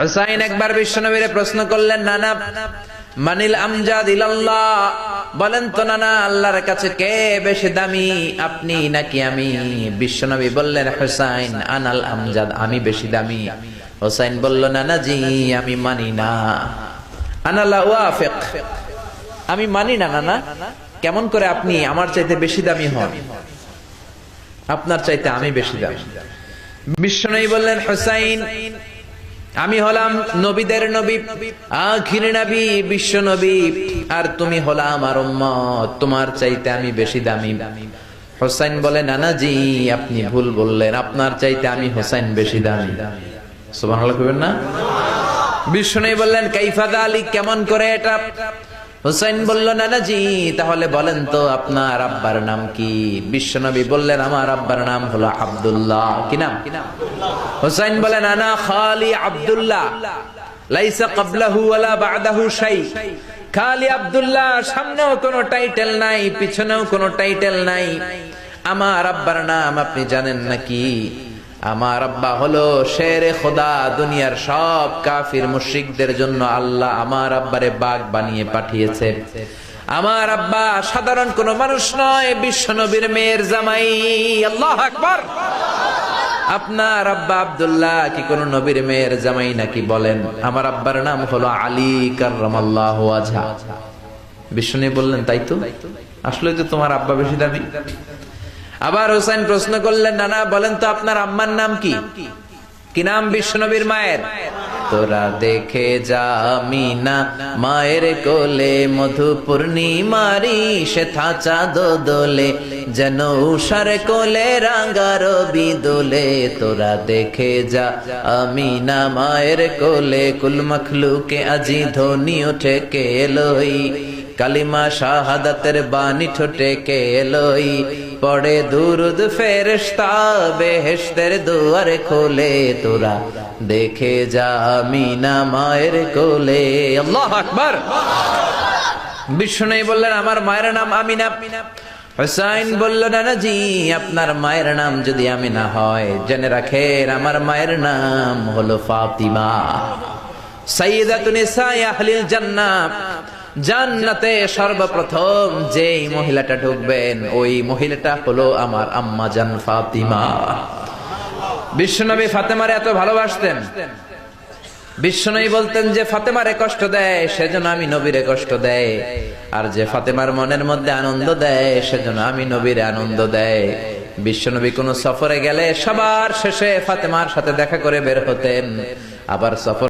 হুসাইন একবার বিশ্বনবীরে প্রশ্ন করলেন, নানা মানিল আমজাদ ইলাল্লাহ, বলেন তো নানা আল্লাহর কাছে কে বেশি দামি, আপনি নাকি আমি? বিশ্বনবী বললেন, হুসাইন আনাল আমজাদ, আমি বেশি দামি। হুসাইন বলল, নানা জি আমি মানি না, আনা লা ওয়াফিক, আমি মানি না নানা। কেমন করে আপনি আমার চাইতে বেশি দামি হন? আপনার চাইতে আমি বেশি দামি। বিশ্বনবী বললেন, হুসাইন আমি হলাম নবীদের নবী, আখির নবী, বিশ্ব নবী, আর তুমি হলা আমার উম্মত, তোমার চাইতে আমি বেশি দামি। হুসাইন বলে, নানা জি আপনি ভুল বললেন, আপনার চাইতে আমি হুসাইন বেশি দামি। সুবহানাল্লাহ কইবেন না? বিশ্বনবী বললেন, কাইফা যালিক, কেমন করে এটা? হুসাইন বলল, নানা জি তাহলে বলেন তো আপনার আব্বার নাম কি? বিশ্বনবী বললেন, আমার আব্বার নাম হলো আব্দুল্লাহ। কি নাম? হুসাইন বলেন, আনা খালি আব্দুল্লাহ, লাইসা ক্বাবলাহু ওয়ালা বা'দাহু শাই। খালি আব্দুল্লাহ, সামনেও কোনো টাইটেল নাই, পিছনেও কোনো টাইটেল নাই। আমার আব্বার নাম আপনি জানেন নাকি? আমার আব্বা হলো শেরে খোদা, দুনিয়ার সব কাফির মুশরিকদের জন্য আল্লাহ আমার আব্বারে বাগ বানিয়ে পাঠিয়েছে। আমার আব্বা সাধারণ কোন মানুষ নয়, বিশ্বনবীর মেয়ের জামাই। আল্লাহু আকবার। আপনার আব্বা আব্দুল্লাহ কি কোন নবীর মেয়ের জামাই নাকি? বলেন। আমার আব্বার নাম হলো আলী কাররামাল্লাহু ওয়াজহা। বিশ্বনবী বললেন, তাই তো, আসলে তো তোমার আব্বা বেশি দামি। আবার হুসাইন প্রশ্ন করলেন, নানা বলেন তো আপনার আম্মার নাম কি? কি নাম বিশ্বনবীর মায়ের? তোরা দেখে যা আমিনা মায়ের কোলে, মধু পূর্ণিমারি সেথা চাঁদ দোলে, যেন উষার কোলে রাঙা রবি দোলে। তোরা দেখে যা আমিনা মায়ের কোলে, কুল মখলুকে আজি ধ্বনি ওঠে কে এলোই, কালিমা শাহাদাতের বাণী ঠোঁটে কে এলোই, পড়ে দুরুদ ফেরেশতা বেহেশতের দুয়ার খোলে। তোরা দেখে যা আমিনা মায়ের কোলে। আল্লাহু আকবার। বিশ্বনবী বললেন, আমার মায়ের নাম আমিনা। হুসাইন বলল, নানা জি আপনার মায়ের নাম যদি আমিনা হয়, জেনে রাখেন আমার মায়ের নাম হলো ফাতিমা, সাইয়্যিদাতুন নিসাই আহলিল জান্নাহ। জান্নাতে সর্বপ্রথম যেই মহিলাটা ঢুকবেন, ওই মহিলাটা হলো আমার আম্মা জান ফাতিমা। বিশ্বনবী ফাতেমারে এত ভালোবাসতেন, বিশ্বনবী বলতেন যে ফাতেমারে কষ্ট দেয় সেজন্য আমি নবীরে কষ্ট দেয়, আর যে ফাতেমার মনের মধ্যে আনন্দ দেয় সেজন্য আমি নবীরে আনন্দ দেয়। বিশ্বনবী কোন সফরে গেলে সবার শেষে ফাতেমার সাথে দেখা করে বের হতেন, আবার সফর